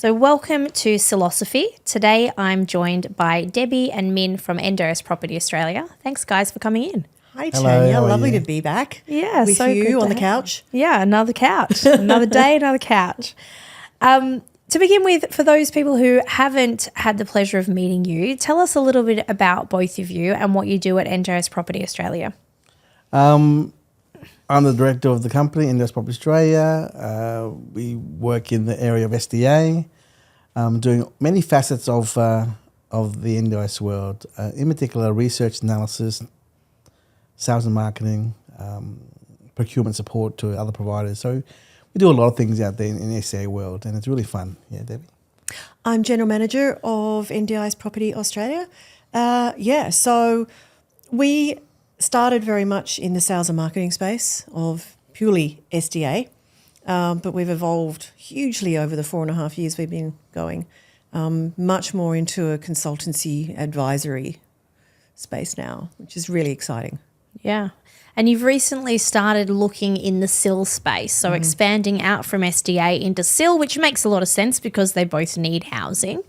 So welcome to SILosophy. Today I'm joined by Debbie and Minh from NDIS Property Australia. Thanks guys for coming in. Hi Hello, Tania, how are lovely you? to be back Yeah, with so you good on the to couch. Yeah, another couch. Another day, another couch. To begin with, for those people who haven't had the pleasure of meeting you, tell us a little bit about both of you and what you do at NDIS Property Australia. I'm the director of the company, NDIS Property Australia. We work in the area of SDA, doing many facets of the NDIS world, in particular research analysis, sales and marketing, procurement support to other providers. So we do a lot of things out there in the SDA world, and it's really fun. Yeah, Debbie? I'm General Manager of NDIS Property Australia. So we started very much in the sales and marketing space of purely SDA, but we've evolved hugely over the 4.5 years we've been going, much more into a consultancy advisory space now, which is really exciting. Yeah. And you've recently started looking in the SIL space, so expanding out from SDA into SIL, which makes a lot of sense because they both need housing.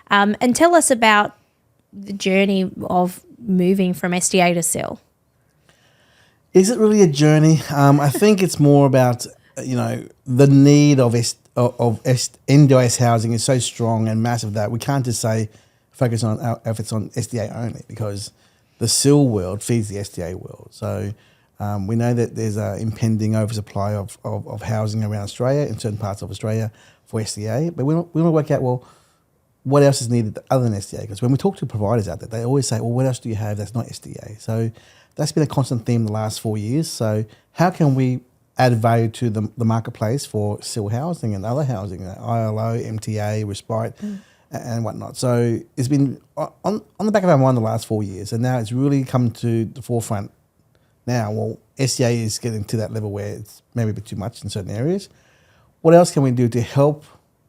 And tell us about the journey of moving from SDA to SIL. Is it really a journey? I think it's more about, the need of NDIS housing is so strong and massive that we can't just say focus on efforts on SDA only, because the SIL world feeds the SDA world. So we know that there's an impending oversupply of housing around Australia, in certain parts of Australia, for SDA. But we want to work out, well, what else is needed other than SDA? Because when we talk to providers out there, they always say, well, what else do you have that's not SDA? So that's been a constant theme the last 4 years. So how can we add value to the marketplace for SIL housing and other housing, ILO, MTA, respite, and whatnot? So it's been on the back of our mind the last 4 years, and now it's really come to the forefront now. Well, SDA is getting to that level where it's maybe a bit too much in certain areas. What else can we do to help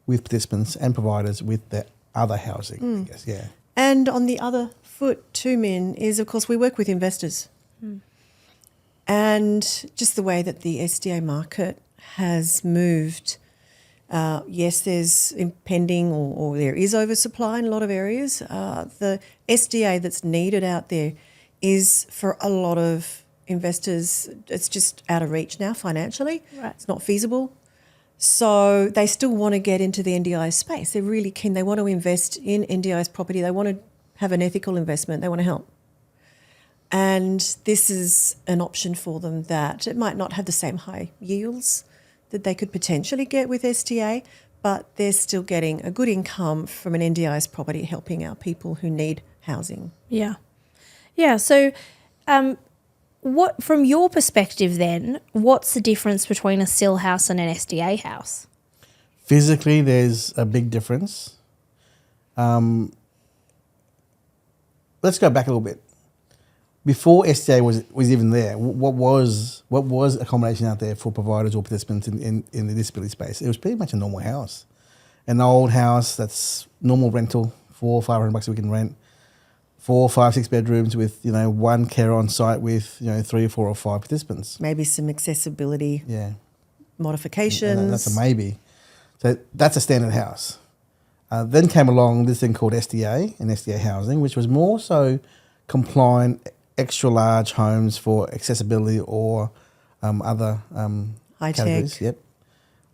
with participants and providers with the other housing, I guess, yeah. And on the other foot too, Minh, is of course we work with investors. And just the way that the SDA market has moved, yes, there's impending or there is oversupply in a lot of areas. The SDA that's needed out there is for a lot of investors, it's just out of reach now financially. Right. It's not feasible. So they still want to get into the NDIS space. They're really keen. They want to invest in NDIS property. They want to have an ethical investment. They want to help. And this is an option for them that it might not have the same high yields that they could potentially get with SDA, but they're still getting a good income from an NDIS property helping out people who need housing. Yeah. Yeah, so what, from your perspective then, what's the difference between a SIL house and an SDA house? Physically, there's a big difference. Let's go back a little bit. Before SDA was even there, what was accommodation out there for providers or participants in the disability space? It was pretty much a normal house, an old house that's normal rental, $400-500 a week in rent, 4, 5, 6 bedrooms with one carer on site with 3 or 4 or 5 participants. Maybe some accessibility modifications. And that's a maybe. So that's a standard house. Then came along this thing called SDA and SDA housing, which was more so compliant, extra large homes for accessibility or other high categories. tech.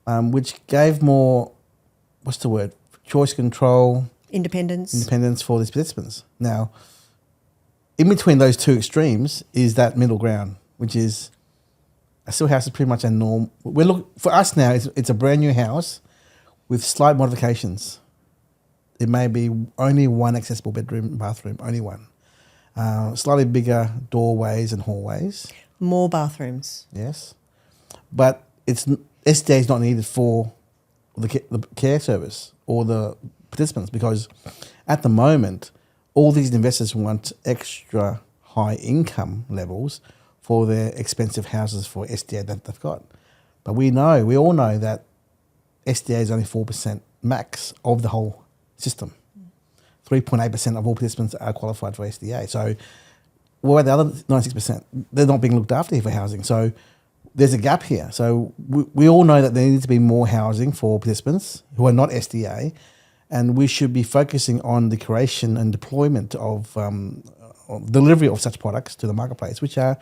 Yep. Which gave more, what's the word? Choice control. Independence for these participants. Now, in between those two extremes is that middle ground, which is a SIL house is pretty much a norm. For us now, it's a brand new house with slight modifications. It may be only one accessible bedroom and bathroom, only one. Slightly bigger doorways and hallways. More bathrooms. Yes. But SDA is not needed for the care service or the participants, because at the moment, all these investors want extra high income levels for their expensive houses for SDA that they've got. But we all know that SDA is only 4% max of the whole system. 3.8% of all participants are qualified for SDA. So what about the other 96%? They're not being looked after here for housing. So there's a gap here. So we all know that there needs to be more housing for participants who are not SDA, and we should be focusing on the creation and deployment of delivery of such products to the marketplace, which are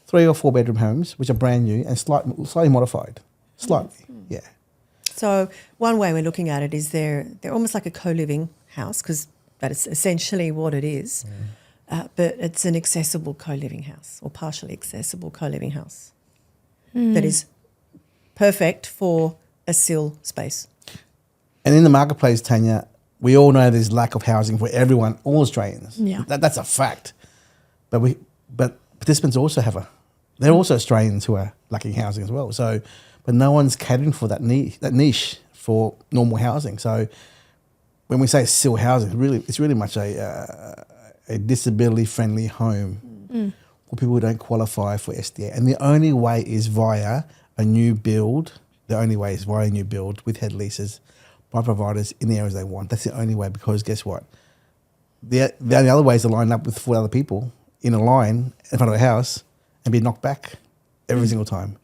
3 or 4 bedroom homes, which are brand new and slightly modified. Slightly, yeah. So one way we're looking at it is they're almost like a co-living house, because that is essentially what it is. But it's an accessible co-living house, or partially accessible co-living house that is perfect for a SIL space. And in the marketplace, Tania, we all know there's lack of housing for everyone, all Australians. Yeah. That's a fact. But participants also they're also Australians who are lacking housing as well. So, but no one's catering for that niche for normal housing. So when we say SIL housing, it's really much a disability-friendly home for people who don't qualify for SDA. And the only way is via a new build. The only way is via a new build with head leases by providers in the areas they want. That's the only way, because guess what? The only other way is to line up with 4 other people in a line in front of a house and be knocked back every single time.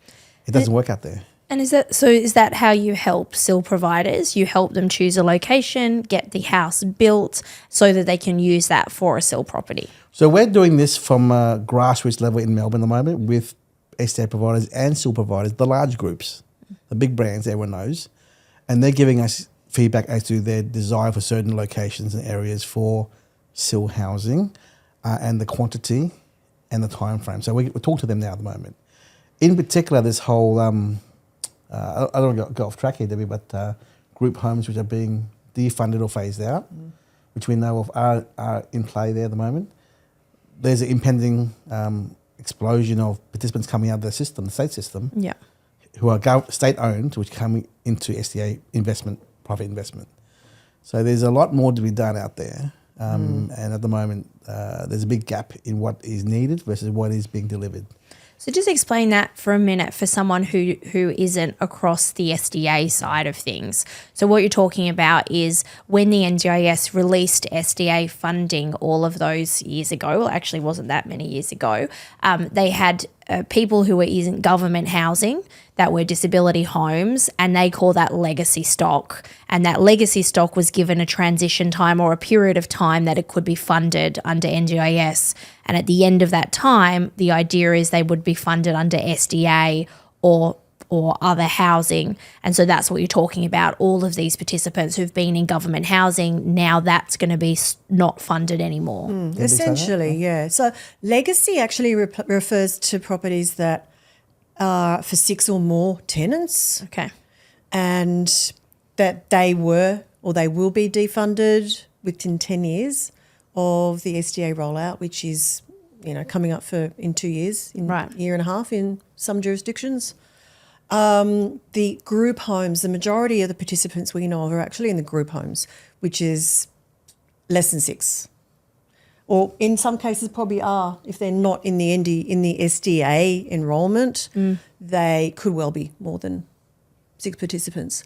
It doesn't work out there. And is that how you help SIL providers? You help them choose a location, get the house built so that they can use that for a SIL property? So we're doing this from a grassroots level in Melbourne at the moment with SDA providers and SIL providers, the large groups, the big brands everyone knows, and they're giving us feedback as to their desire for certain locations and areas for SIL housing and the quantity and the time frame. So we talk to them now at the moment. In particular, this whole... I don't want to go off track here, Debbie, but group homes which are being defunded or phased out, which we know of are in play there at the moment. There's an impending explosion of participants coming out of the system, the state system, who are state-owned, which come into SDA investment, private investment. So there's a lot more to be done out there. And at the moment, there's a big gap in what is needed versus what is being delivered. So just explain that for a minute for someone who isn't across the SDA side of things. So what you're talking about is when the NDIS released SDA funding all of those years ago, well, actually wasn't that many years ago, they had people who were in government housing that were disability homes, and they call that legacy stock. And that legacy stock was given a transition time or a period of time that it could be funded under NDIS. And at the end of that time, the idea is they would be funded under SDA or other housing. And so that's what you're talking about. All of these participants who've been in government housing, now that's going to be not funded anymore. Essentially, yeah. So legacy actually refers to properties that are for 6 or more tenants. Okay. And that they were or they will be defunded within 10 years of the SDA rollout, which is, coming up in 2 years, a year and a half in some jurisdictions. The group homes, the majority of the participants we know of are actually in the group homes, which is less than 6. Or in some cases probably are, if they're not in the SDA enrolment, they could well be more than 6 participants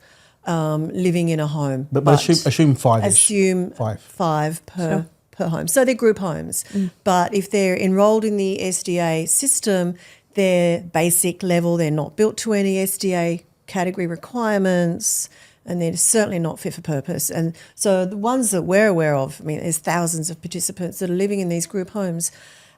living in a home. But assume 5-ish. Assume 5 per home. So they're group homes. But if they're enrolled in the SDA system, they're basic level, they're not built to any SDA category requirements, and they're certainly not fit for purpose. And so the ones that we're aware of, there's thousands of participants that are living in these group homes,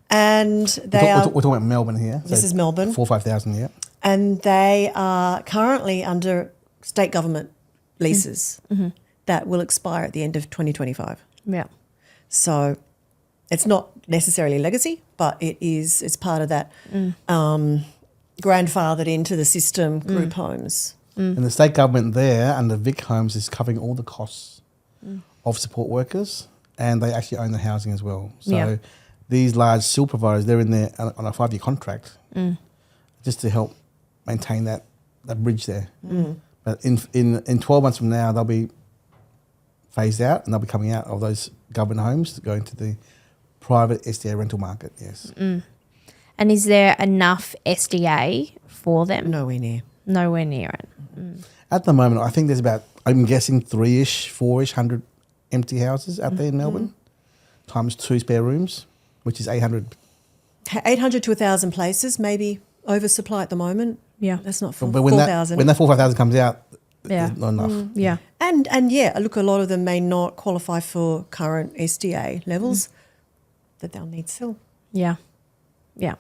and we're talking about Melbourne here. This is Melbourne. 4,000 or 5,000, yeah. And they are currently under state government leases that will expire at the end of 2025. Yeah. So it's not necessarily legacy, but it's part of that grandfathered into the system group homes. And the state government there under Vic Homes is covering all the costs of support workers, and they actually own the housing as well. So these large SIL providers, they're in there on a 5-year contract just to help maintain that bridge there. But in 12 months from now, they'll be phased out and they'll be coming out of those government homes going to the private SDA rental market, yes. And is there enough SDA for them? Nowhere near. Nowhere near it. At the moment, I think there's about, I'm guessing 3-ish, 4-ish hundred empty houses out there in Melbourne, times 2 spare rooms, which is 800. 800 to 1,000 places, maybe oversupply at the moment. Yeah. That's not But when that 4,000. when that 4,000 comes out, Yeah. it's not enough. Yeah. And yeah, look, a lot of them may not qualify for current SDA levels, that they'll need SIL. Yeah. Yeah.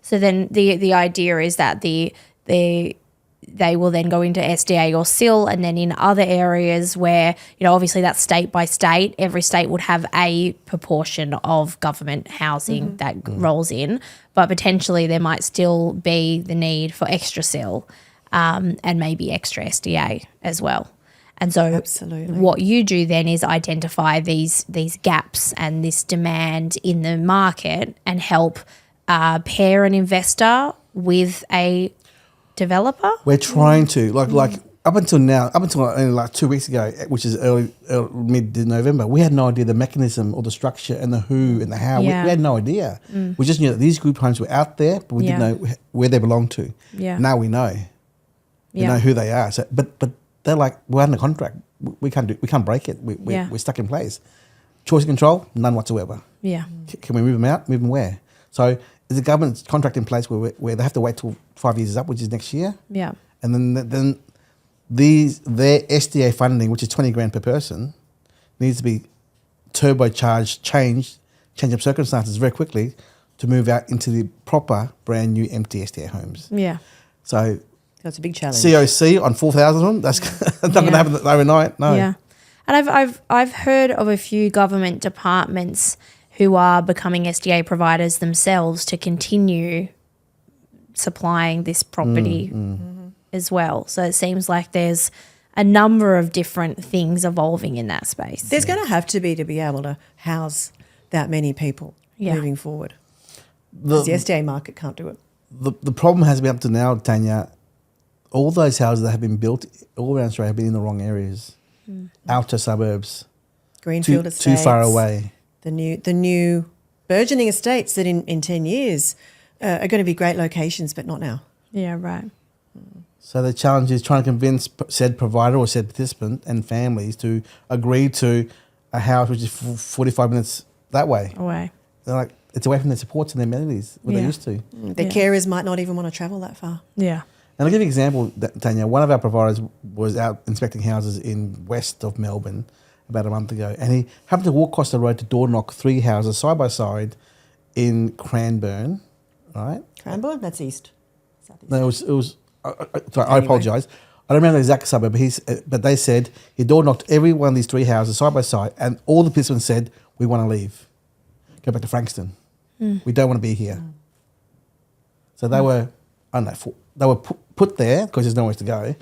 So then the idea is that they will then go into SDA or SIL, and then in other areas where, obviously that's state by state, every state would have a proportion of government housing that rolls in, but potentially there might still be the need for extra SIL and maybe extra SDA as well. And so Absolutely. what you do then is identify these gaps and this demand in the market and help pair an investor with a developer. We're trying to like up until now, up until only like 2 weeks ago, which is mid-November, we had no idea the mechanism or the structure and the who and the how. Yeah. We had no idea. We just knew that these group homes were out there, but we didn't know where they belonged to. Yeah. Now we know. We know who they are. So, but they're like, we're under contract. We can't break it. We're stuck in place. Choice of control, none whatsoever. Yeah. Can we move them out? Move them where? So is the government contract in place where they have to wait till 5 years is up, which is next year? Yeah. And then their SDA funding, which is 20 grand per person, needs to be turbocharged, change of circumstances very quickly to move out into the proper brand new empty SDA homes. Yeah. So That's a big challenge. COC on 4,000 of them, that's not going to happen overnight. No. Yeah. And I've heard of a few government departments who are becoming SDA providers themselves to continue supplying this property as well. So it seems like there's a number of different things evolving in that space. There's going to have to be able to house that many people moving forward. The The SDA market can't do it. The problem has been up to now, Tania, all those houses that have been built all around Australia have been in the wrong areas. Outer suburbs, Greenfield too estates. far away. The new burgeoning estates that in 10 years are going to be great locations, but not now. Yeah, right. So the challenge is trying to convince said provider or said participant and families to agree to a house which is 45 minutes that way. Away. They're like, it's away from their supports and their amenities, what they used to. Their carers might not even want to travel that far. Yeah. And I'll give you an example, Tania. One of our providers was out inspecting houses in west of Melbourne about a month ago, and he happened to walk across the road to door knock 3 houses side by side in Cranbourne, right? Cranbourne? That's east. Southeast. No, it was sorry, I apologise. I don't remember the exact suburb, but they said he door knocked every one of these 3 houses side by side, and all the participants said, we want to leave. Go back to Frankston. We don't want to be here. So they were, I don't know, they were put there because there's nowhere to go,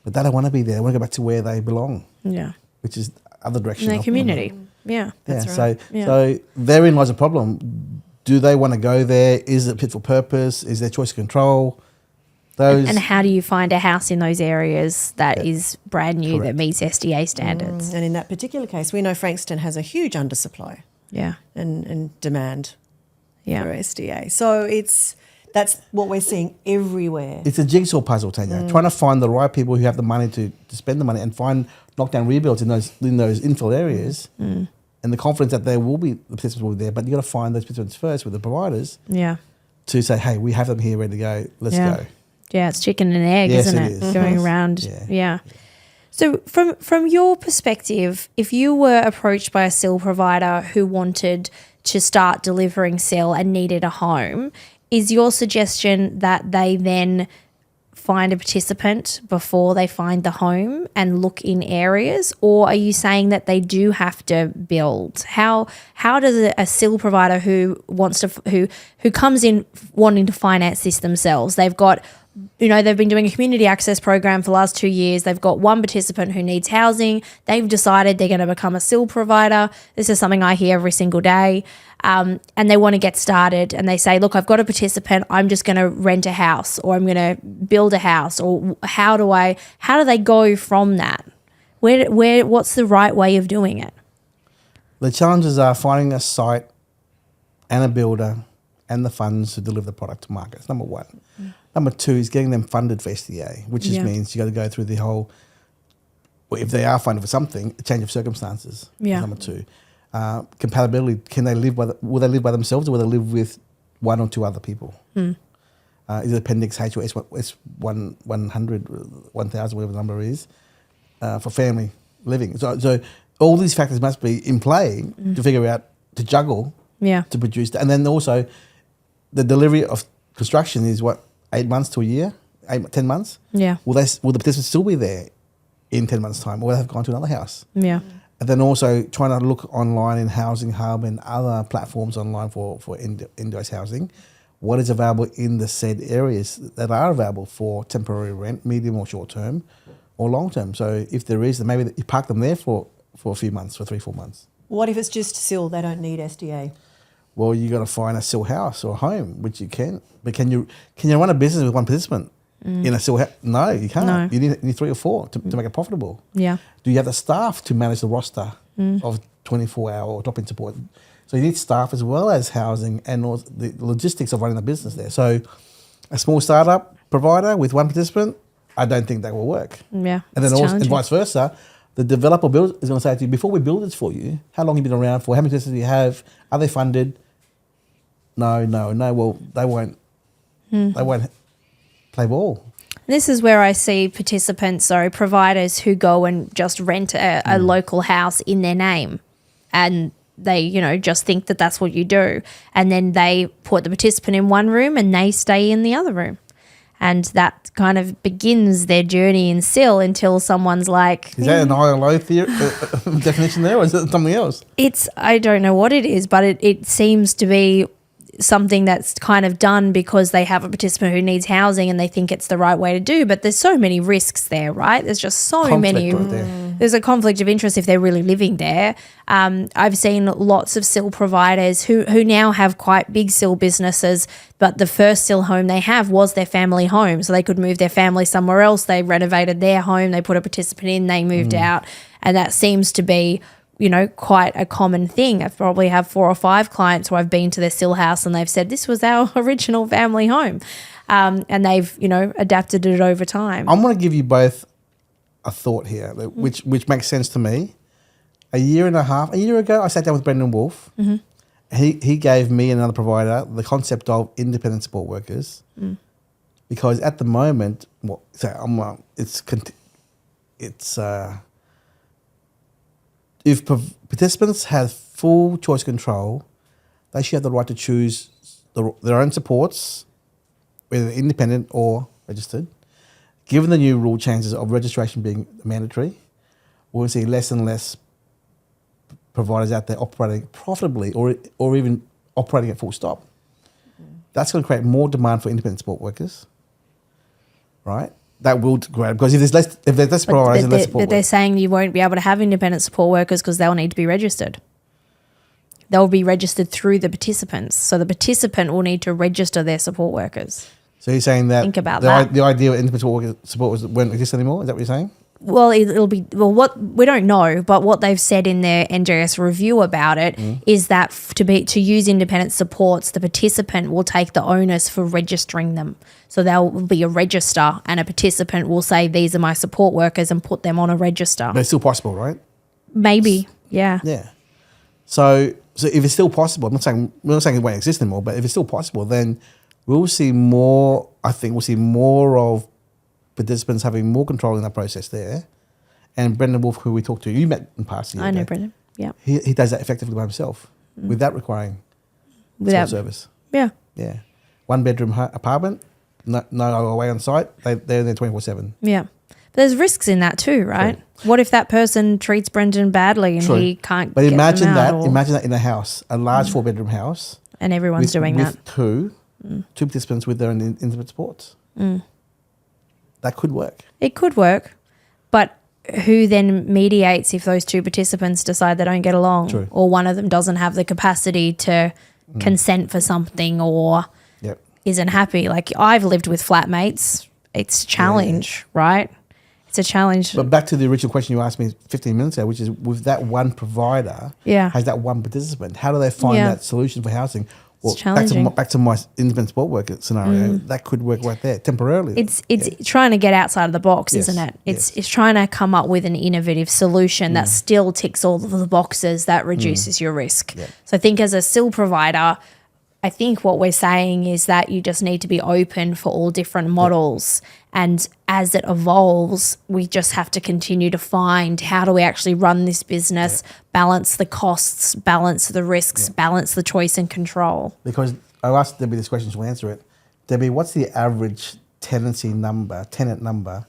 but they don't want to be there. They want to go back to where they belong, Yeah. which is other direction. In their of- community. Yeah. That's yeah, right. So therein lies a problem. Do they want to go there? Is it fit for purpose? Is there choice of control? Those And how do you find a house in those areas that is brand new, that Correct. meets SDA standards? And in that particular case, we know Frankston has a huge undersupply Yeah. and demand for Yeah. SDA. So that's what we're seeing everywhere. it's a jigsaw puzzle, Tania. Trying to find the right people who have the money to spend the money and find knockdown rebuilds in those infill areas, and the confidence that there will be the participants will be there. But you got to find those participants first with the providers Yeah. to say, hey, we have them here ready to go. Let's Yeah. go. Yeah, it's chicken and egg, Yes, isn't it it? is. Going around. Yeah. Yeah. So from your perspective, if you were approached by a SIL provider who wanted to start delivering SIL and needed a home, is your suggestion that they then find a participant before they find the home and look in areas, or are you saying that they do have to build? How does a SIL provider who wants to who comes in wanting to finance this themselves, they've got, they've been doing a community access program for the last 2 years. They've got one participant who needs housing. They've decided they're going to become a SIL provider. This is something I hear every single day. And they want to get started and they say, look, I've got a participant. I'm just going to rent a house, or I'm going to build a house, or how do they go from that? What's the right way of doing it? The challenges are finding a site and a builder and the funds to deliver the product to market. That's number one. Number two is getting them funded for SDA, which just means you got to go through the whole, well, if they are funded for something, a change of circumstances. Yeah. Number two. Compatibility, will they live by themselves, or will they live with 1 or 2 other people? Is it Appendix H or S100, 1,000, whatever the number is, for family living. So all these factors must be in play to figure out, to juggle, to produce that. And then also the delivery of construction is 8 months to a year, 10 months? Yeah. Will the participants still be there in 10 months' time, or have gone to another house? Yeah. And then also trying to look online in Housing Hub and other platforms online for NDIS housing. What is available in the said areas that are available for temporary rent, medium or short term, or long term? So if there is, then maybe you park them there for a few months, for 3-4 months. What if it's just SIL, they don't need SDA? Well, you got to find a SIL house or a home, which you can. But can you run a business with one participant in a SIL house? No, you can't. No. You need 3 or 4 to make it profitable. Yeah. Do you have the staff to manage the roster of 24-hour or drop-in support? So you need staff as well as housing and all the logistics of running the business there. So a small startup provider with one participant, I don't think that will work. Yeah. And then also, and vice versa, the developer builder is going to say to you, before we build this for you, how long have you been around for? How many participants do you have? Are they funded? No. Well, they won't. They won't play ball. This is where I see providers who go and just rent a local house in their name, and they, just think that that's what you do. And then they put the participant in one room and they stay in the other room. And that kind of begins their journey in SIL until someone's like... Is that an ILO theory, definition there, or is it something else? I don't know what it is, but it seems to be something that's kind of done because they have a participant who needs housing and they think it's the right way to do. But there's so many risks there, right? There's just so many. Right there. There's a conflict of interest if they're really living there. I've seen lots of SIL providers who now have quite big SIL businesses, but the first SIL home they have was their family home. So they could move their family somewhere else. They renovated their home. They put a participant in. They moved out. And that seems to be quite a common thing. I probably have 4 or 5 clients who I've been to their SIL house and they've said, this was our original family home. And they've, adapted it over time. I'm going to give you both a thought here, which makes sense to me. A year ago, I sat down with Brendan Wolfe. He gave me and another provider the concept of independent support workers because at the moment, if participants have full choice control, they should have the right to choose their own supports, whether independent or registered. Given the new rule changes of registration being mandatory, we'll see less and less providers out there operating profitably or even operating at full stop. That's going to create more demand for independent support workers, right? That will grow because if there's less providers and less support but they're saying you won't be able to have independent support workers because they'll need to be registered. They'll be registered through the participants. So the participant will need to register their support workers. So you're saying that think about the idea of independent support workers won't exist anymore? Is that what you're saying? Well, what we don't know, but what they've said in their NDIS review about it is that to use independent supports, the participant will take the onus for registering them. So there'll be a register, and a participant will say, "These are my support workers," and put them on a register. But it's still possible, right? Maybe, yeah. Yeah. So if it's still possible, we're not saying it won't exist anymore, but if it's still possible, then we'll see more. I think we'll see more of participants having more control in that process there. And Brendan Wolfe, who we talked to, you met in past. I know Brendan. Yeah. He does that effectively by himself without requiring service. Yeah. Yeah. 1 bedroom apartment, no away on site. They're there 24/7. Yeah. But there's risks in that too, right? True. What if that person treats Brendan badly and he can't But get imagine them out, that. Imagine that in a house, a large 4-bedroom house. And everyone's doing that. With two participants with their own intimate supports. That could work. It could work, but who then mediates if those 2 participants decide they don't get along? True. Or one of them doesn't have the capacity to consent for something or isn't happy? Like, I've lived with flatmates. It's a challenge, right? It's a challenge. But back to the original question you asked me 15 minutes ago, which is with that one provider, has that one participant, how do they find that solution for housing? Well, it's challenging. Back to my independent support worker scenario, that could work right there temporarily. It's trying to get outside of the box, isn't it? It's trying to come up with an innovative solution that still ticks all of the boxes that reduces your risk. So I think as a SIL provider, I think what we're saying is that you just need to be open for all different models. And as it evolves, we just have to continue to find how do we actually run this business, balance the costs, balance the risks, balance the choice and control. Because I asked Debbie this question, she'll answer it. Debbie, what's the average tenant number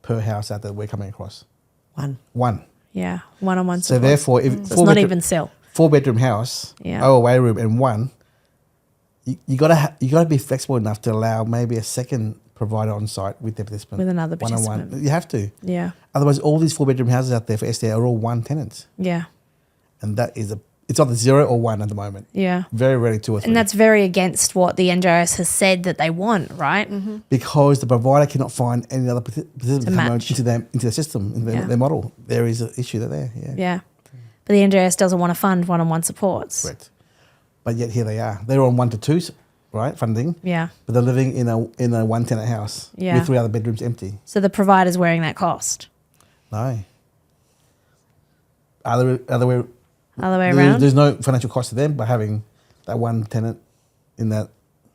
per house out there we're coming across? One. Yeah, one-on-one So support. therefore, if So it's not even SIL. 4-bedroom house, OOA room and one, you gotta be flexible enough to allow maybe a second provider on site with the participant. With another one-on-one. participant. You have to. Yeah. Otherwise, all these 4-bedroom houses out there for SDA are all one tenants. Yeah. And that is it's either 0 or 1 at the moment. Yeah. Very rarely 2 or 3. And that's very against what the NDIS has said that they want, right? Mm-hmm. Because the provider cannot find any other participant to come match. into their system, into their model. There is an issue there. Yeah. Yeah. But the NDIS doesn't want to fund one-on-one supports. Correct. But yet here they are. They're on 1 to 2, right, funding. Yeah. But they're living in a one-tenant house with 3 other bedrooms empty. So the provider's wearing that cost. No. Other way around? There's no financial cost to them by having that one tenant in that.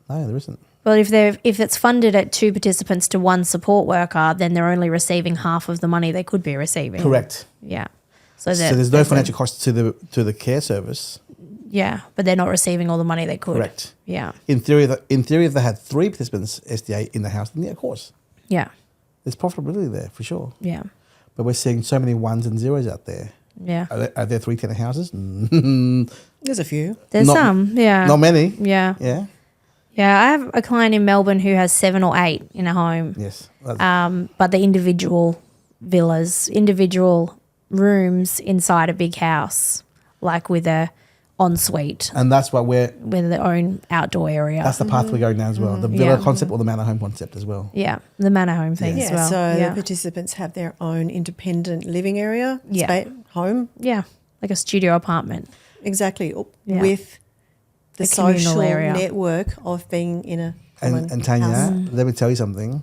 No, there isn't. Well, if it's funded at 2 participants to 1 support worker, then they're only receiving half of the money they could be receiving. Correct. Yeah. So there's no financial cost to the care service. Yeah, but they're not receiving all the money they could. Correct. Yeah. In theory, if they had 3 participants SDA in the house, then of course, Yeah. there's profitability there for sure. Yeah. But we're seeing so many 1s and 0s out there. Yeah. Are there 3 tenant houses? There's a few. There's Not- some. Yeah. Not many. Yeah. Yeah. Yeah. I have a client in Melbourne who has 7 or 8 in a home. Yes. But the individual villas, individual rooms inside a big house, like with a ensuite, And that's what with their own outdoor area. that's the path we're going down as well. The villa concept or the manor home concept as well. Yeah, the manor home thing Yeah, as well. so yeah. the participants have their own independent living area, Yeah. home, Yeah, like a studio apartment. exactly, Yeah. with the A communal social area. network of being in a common And Tania, house. let me tell you something.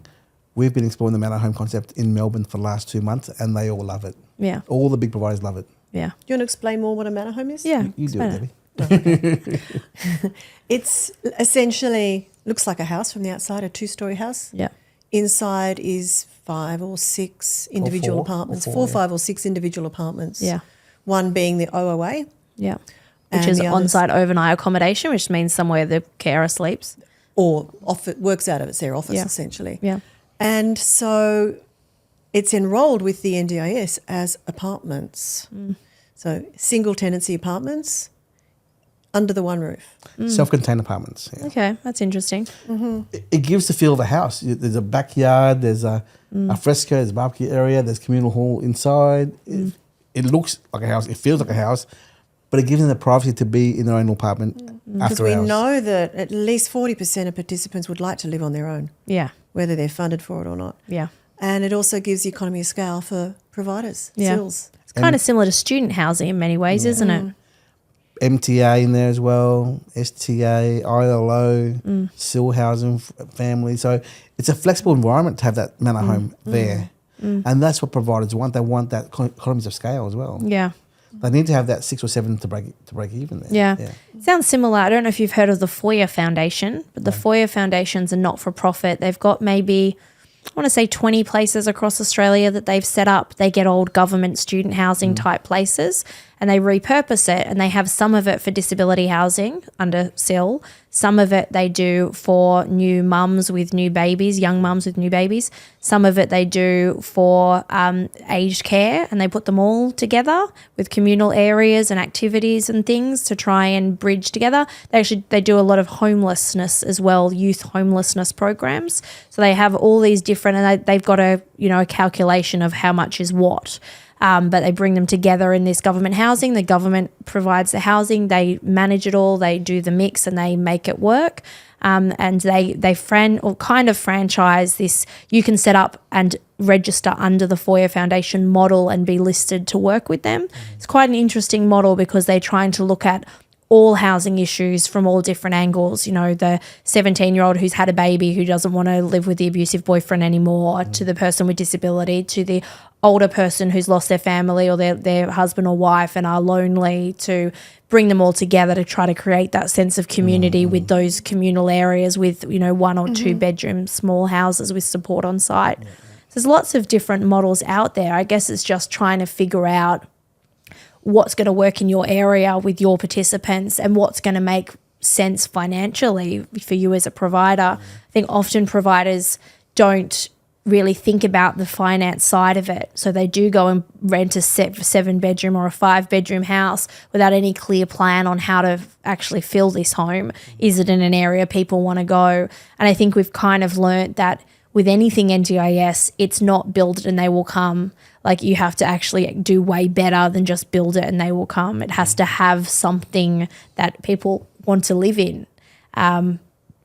We've been exploring the manor home concept in Melbourne for the last 2 months and they all love it. Yeah, All the big providers love it. yeah, Do you want to explain more what a manor home is? yeah. You do it, explain Debbie. It's essentially, looks like a house from the outside, a 2-story house. Yeah, Inside is 5 or 6 individual 4, apartments, or 4, four, 5 or 6 individual apartments. yeah, One being the OOA. yeah. And Which is the others- on-site overnight accommodation, which means somewhere the carer sleeps. or works out of it's their office, Yeah. essentially. Yeah, And so it's enrolled with the NDIS as apartments. So single tenancy apartments under the one roof. Self-contained apartments. Yeah. okay, that's interesting. It gives the feel of a house. There's a backyard, there's a fresco, there's a barbecue area, there's communal hall inside. It looks like a house, it feels like a house, but it gives them the privacy to be in their own apartment Because after we hours. know that at least 40% of participants would like to live on their own, Yeah, whether they're funded for it or not. yeah. And it also gives the economy of scale for providers, Yeah. SILs. It's kind of similar to student housing in many ways, isn't it? MTA in there as well, STA, ILO, SIL housing family. So it's a flexible environment to have that manor home there. And that's what providers want. They want that economies of scale as well. Yeah. They need to have that 6 or 7 to break even there. Yeah. Sounds similar. I don't know if you've heard of the Foyer Foundation, but the Foyer Foundation's a not-for-profit. They've got maybe, I want to say 20 places across Australia that they've set up. They get old government student housing type places and they repurpose it, and they have some of it for disability housing under SIL. Some of it they do for new mums with new babies, young mums with new babies. Some of it they do for aged care, and they put them all together with communal areas and activities and things to try and bridge together. They do a lot of homelessness as well, youth homelessness programs. So they have all these different, and they've got a calculation of how much is what. But they bring them together in this government housing. The government provides the housing. They manage it all. They do the mix and they make it work. And they franchise this. You can set up and register under the Foyer Foundation model and be listed to work with them. It's quite an interesting model because they're trying to look at all housing issues from all different angles. The 17-year-old who's had a baby who doesn't want to live with the abusive boyfriend anymore, to the person with disability, to the older person who's lost their family or their husband or wife and are lonely, to bring them all together to try to create that sense of community with those communal areas with, you know, 1 or 2 bedroom small houses with support on site. There's lots of different models out there. I guess it's just trying to figure out what's going to work in your area with your participants and what's going to make sense financially for you as a provider. I think often providers don't really think about the finance side of it. So they do go and rent a 7-bedroom or a 5-bedroom house without any clear plan on how to actually fill this home. Is it in an area people want to go? And I think we've kind of learnt that with anything NDIS, it's not build it and they will come. Like, you have to actually do way better than just build it and they will come. It has to have something that people want to live in.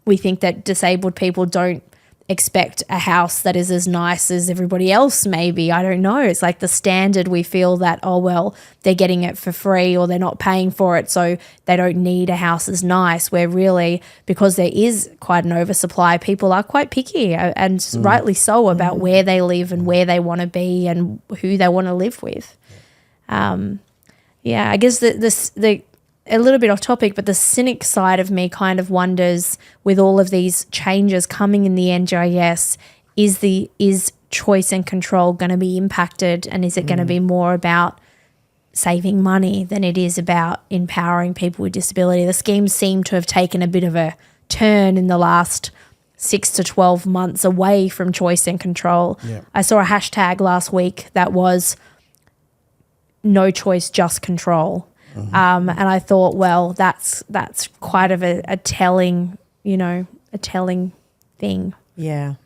We think that disabled people don't expect a house that is as nice as everybody else, maybe. I don't know. It's like the standard, we feel that, oh, well, they're getting it for free or they're not paying for it, so they don't need a house as nice, where really, because there is quite an oversupply, people are quite picky and rightly so about where they live and where they want to be and who they want to live with. I guess the a little bit off topic, but the cynic side of me kind of wonders, with all of these changes coming in the NDIS, is choice and control going to be impacted, and is it going to be more about saving money than it is about empowering people with disability? The schemes seem to have taken a bit of a turn in the last 6 to 12 months away from choice and control. Yeah. I saw a hashtag last week that was no choice, just control. And I thought, well, that's quite of a telling, a telling thing. Yeah.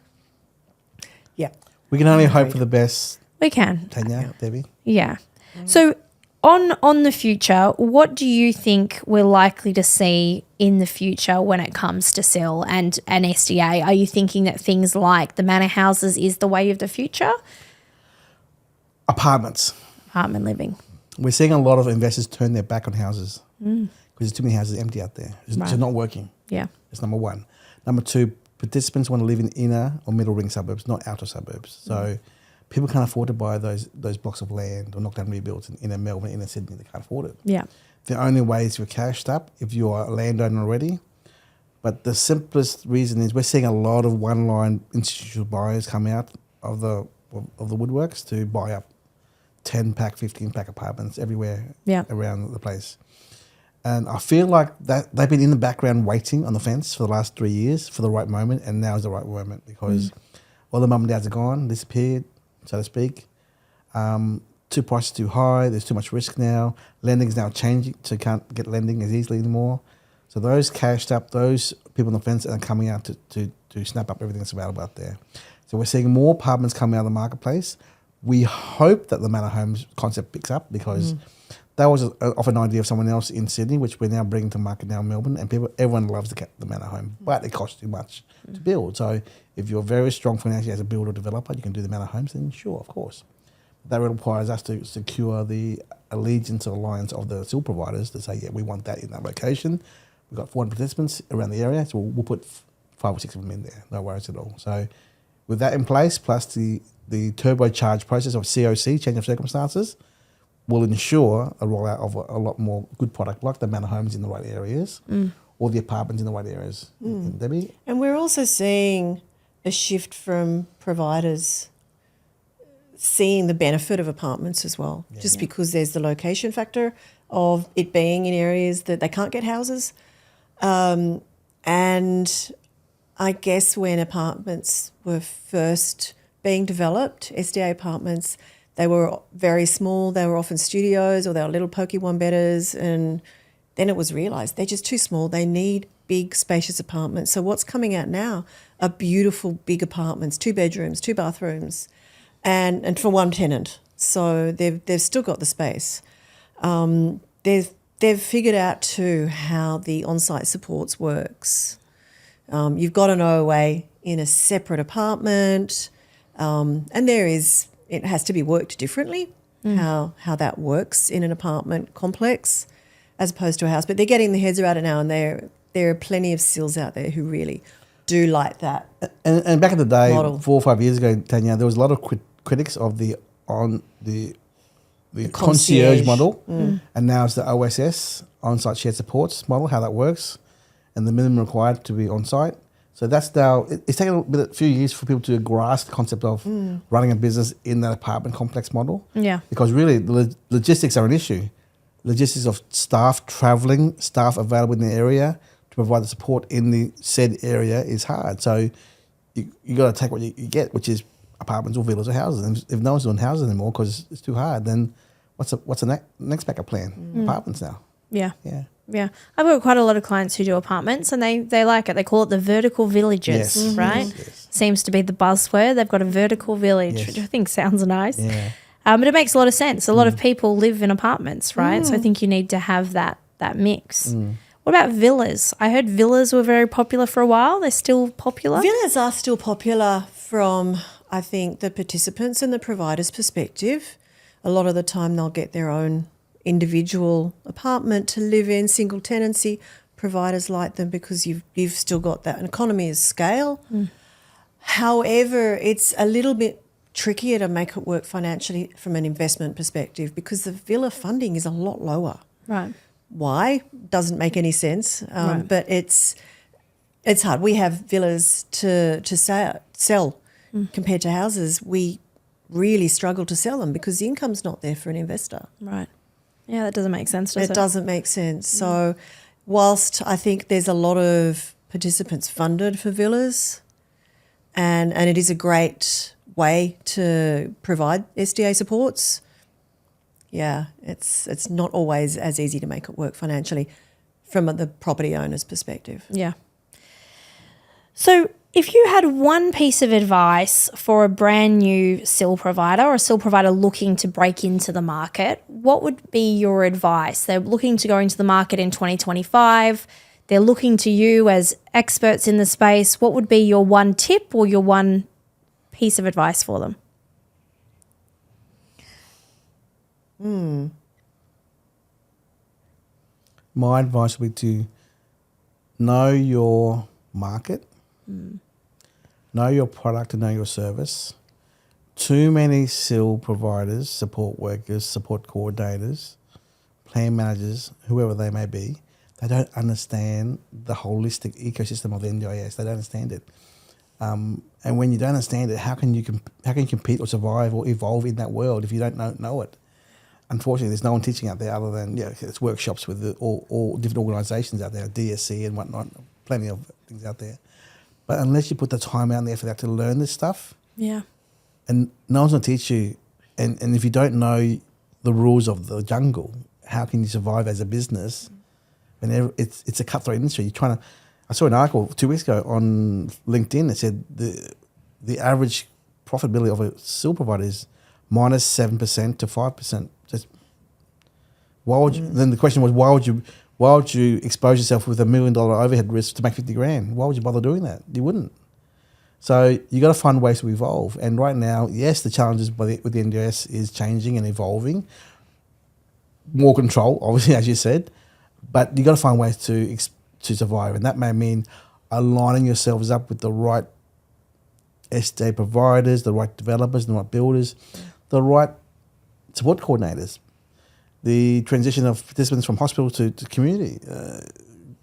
Yeah. We can only hope for the best. We can. Tania, Debbie. Yeah. So on the future, what do you think we're likely to see in the future when it comes to SIL and SDA? Are you thinking that things like the manor houses is the way of the future? Apartment Living. We're seeing a lot of investors turn their back on houses because there's too many houses empty out there. It's not working. Yeah. That's number one. Number two, participants want to live in inner or middle ring suburbs, not outer suburbs. So people can't afford to buy those blocks of land or knock down rebuilds in inner Melbourne, inner Sydney. They can't afford it. Yeah. The only way is you're cashed up if you are a landowner already. But the simplest reason is we're seeing a lot of one-line institutional buyers come out of the woodworks to buy up 10-pack, 15-pack apartments everywhere around the place. And I feel like that they've been in the background waiting on the fence for the last 3 years for the right moment, and now is the right moment because all the mum and dads are gone, disappeared, so to speak. Prices too high, there's too much risk now. Lending is now changing, so you can't get lending as easily anymore. So those cashed up, those people on the fence are coming out to snap up everything that's available out there. So we're seeing more apartments coming out of the marketplace. We hope that the manor homes concept picks up because that was off an idea of someone else in Sydney, which we're now bringing to market now in Melbourne, and everyone loves the manor home, but it costs too much to build. So if you're very strong financially as a builder or developer, you can do the manor homes, then sure, of course. That requires us to secure the allegiance or alliance of the SIL providers to say, yeah, we want that in that location. We've got 400 participants around the area, so we'll put 5 or 6 of them in there, no worries at all. So with that in place, plus the turbocharged process of COC, change of circumstances, will ensure a rollout of a lot more good product like the manor homes in the right areas or the apartments in the right areas. Debbie? And we're also seeing a shift from providers seeing the benefit of apartments as well, because there's the location factor of it being in areas that they can't get houses. And I guess when apartments were first being developed, SDA apartments, they were very small. They were often studios or they were little pokey one-bedders, and then it was realised they're just too small. They need big, spacious apartments. So what's coming out now are beautiful, big apartments, 2 bedrooms, 2 bathrooms, and for one tenant. So they've still got the space. They've figured out too how the on-site supports works. You've got an OA in a separate apartment, and it has to be worked differently, how that works in an apartment complex as opposed to a house. But they're getting their heads around it now, and there are plenty of SILs out there who really do like that. And back in the day, model. 4 or 5 years ago, Tania, there was a lot of critics of the on the concierge concierge model, and now it's the OSS, on-site shared supports model, how that works, and the minimum required to be on-site. So that's now, it's taken a few years for people to grasp the concept of running a business in that apartment complex model. Yeah. Because really, the logistics are an issue. Logistics of staff travelling, staff available in the area to provide the support in the said area is hard. So you got to take what you get, which is apartments or villas or houses. And if no one's doing houses anymore because it's too hard, then what's the next backup plan? Apartments now. Yeah. Yeah. Yeah. I've got quite a lot of clients who do apartments and they like it. They call it the vertical villages, Yes. right? Yes. Seems to be the buzzword. They've got a vertical village, Yes. which I think sounds nice. Yeah. But it makes a lot of sense. A lot of people live in apartments, right? So I think you need to have that mix. What about villas? I heard villas were very popular for a while. They're still popular? Villas are still popular from, I think, the participants and the providers' perspective. A lot of the time they'll get their own individual apartment to live in, single tenancy. Providers like them because you've still got that economy of scale. However, it's a little bit trickier to make it work financially from an investment perspective because the villa funding is a lot lower. Right. Why? Doesn't make any sense. Right. But it's hard. We have villas to sell compared to houses. We really struggle to sell them because the income's not there for an investor. Right. Yeah, that doesn't make sense, does it? It doesn't make sense. So whilst I think there's a lot of participants funded for villas and it is a great way to provide SDA supports, yeah, it's not always as easy to make it work financially from the property owner's perspective. Yeah. So if you had one piece of advice for a brand new SIL provider or a SIL provider looking to break into the market, what would be your advice? They're looking to go into the market in 2025. They're looking to you as experts in the space. What would be your one tip or your one piece of advice for them? My advice would be to know your market, know your product and know your service. Too many SIL providers, support workers, support coordinators, plan managers, whoever they may be, they don't understand the holistic ecosystem of the NDIS. They don't understand it. And when you don't understand it, how can you compete or survive or evolve in that world if you don't know it? Unfortunately, there's no one teaching out there other than, it's workshops with all different organisations out there, DSC and whatnot, plenty of things out there. But unless you put the time out there for that to learn this stuff, Yeah. and no one's going to teach you, and if you don't know the rules of the jungle, how can you survive as a business? And it's a cutthroat industry. You're trying to. I saw an article 2 weeks ago on LinkedIn that said the average profitability of a SIL provider is -7% to 5%. Just why would you? Then the question was, why would you expose yourself with $1 million overhead risk to make 50 grand? Why would you bother doing that? You wouldn't. So you got to find ways to evolve. And right now, yes, the challenges with the NDIS is changing and evolving. More control, obviously, as you said, but you got to find ways to survive, and that may mean aligning yourselves up with the right SDA providers, the right developers, the right builders, the right support coordinators, the transition of participants from hospital to community,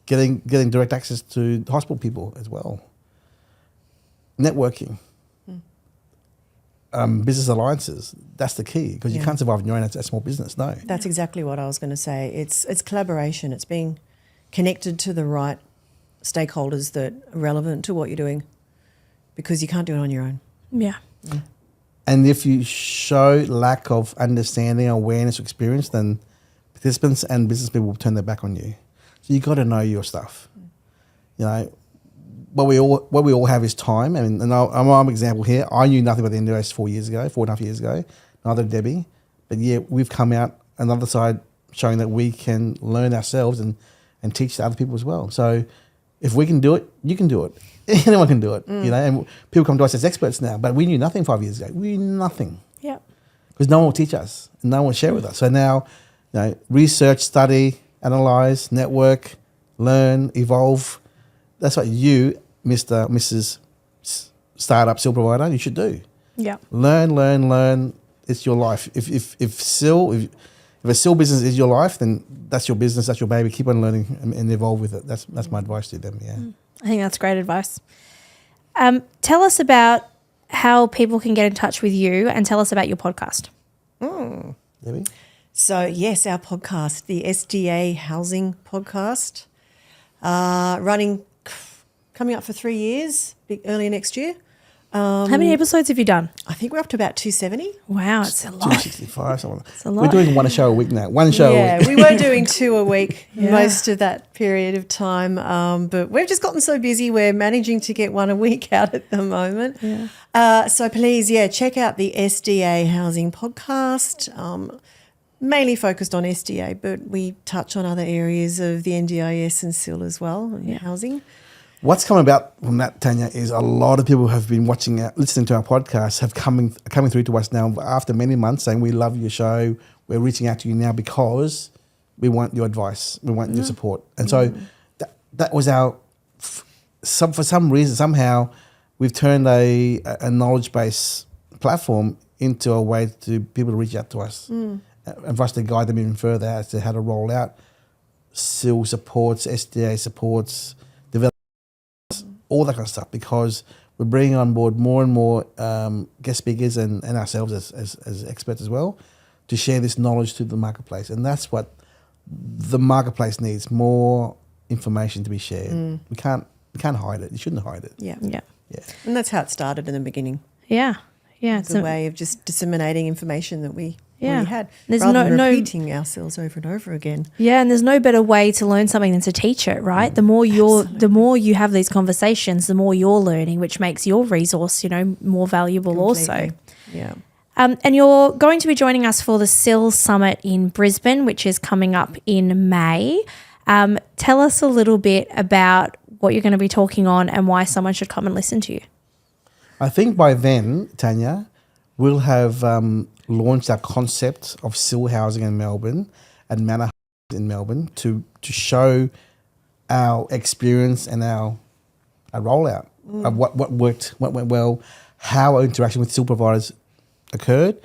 getting direct access to hospital people as well, networking, business alliances. That's the key, because you can't survive on your own as a small business. No, That's exactly what I was going to say. It's collaboration. It's being connected to the right stakeholders that are relevant to what you're doing, because you can't do it on your own. Yeah. and if you show lack of understanding, awareness, or experience, then participants and business people will turn their back on you. So you got to know your stuff. You know, what we all have is time. I mean, and I'm an example here. I knew nothing about the NDIS 4.5 years ago. Neither did Debbie. But yeah, we've come out another side showing that we can learn ourselves and teach to other people as well. So if we can do it, you can do it. Anyone can do it. You know, and people come to us as experts now, but we knew nothing 5 years ago. We knew nothing. Yeah. Because no one will teach us and no one will share with us. So now, you know, research, study, analyse, network, learn, evolve. That's what you, Mr. Mrs. Startup SIL provider, you should do. Yeah. Learn, it's your life. If a SIL business is your life, then that's your business, that's your baby. Keep on learning and evolve with it. That's my advice to them. Yeah. I think that's great advice. Tell us about how people can get in touch with you, and tell us about your podcast. Debbie? So, yes, our podcast, the SDA Housing Podcast, coming up for 3 years, early next year. How many episodes have you done? I think we're up to about 270. Wow, it's a lot. 265, something. It's a lot. We're doing one show a week now. One show a Yeah, week. we were doing 2 a week Yeah. most of that period of time, but we've just gotten so busy we're managing to get 1 a week out at the moment. Yeah. So please, check out the SDA Housing Podcast, mainly focused on SDA, but we touch on other areas of the NDIS and SIL as well, and housing. What's come about from that, Tania, is a lot of people have been listening to our podcast, have coming through to us now after many months saying, we love your show. We're reaching out to you now because we want your advice. We want your support. And so that was for some reason, somehow we've turned a knowledge base platform into a way to people to reach out to us and for us to guide them even further as to how to roll out SIL supports, SDA supports, all that kind of stuff, because we're bringing on board more and more guest speakers and ourselves as experts as well to share this knowledge to the marketplace. And that's what the marketplace needs, more information to be shared. We can't hide it. You shouldn't hide it. Yeah. Yeah. And that's how it started in the beginning. Yeah. It's a way of just disseminating information that we already had, There's rather than repeating ourselves over and over again. Yeah, and there's no better way to learn something than to teach it, right? The more you have these conversations, the more you're learning, which makes your resource, more valuable also. Yeah. And you're going to be joining us for the SIL Summit in Brisbane, which is coming up in May. Tell us a little bit about what you're going to be talking on and why someone should come and listen to you. I think by then, Tania, we'll have launched our concept of SIL housing in Melbourne and Manor in Melbourne to show our experience and our rollout of what worked, what went well, how our interaction with SIL providers occurred,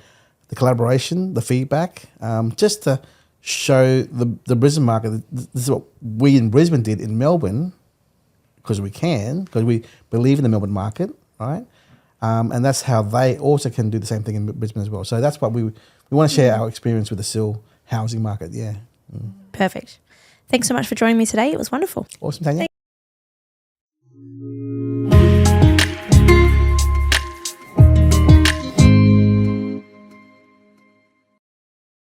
the collaboration, the feedback, just to show the Brisbane market that this is what we in Brisbane did in Melbourne because we believe in the Melbourne market, right? And that's how they also can do the same thing in Brisbane as well. So that's what we want to share our experience with the SIL housing market. Yeah. Perfect. Thanks so much for joining me today. It was wonderful. Awesome, Tania.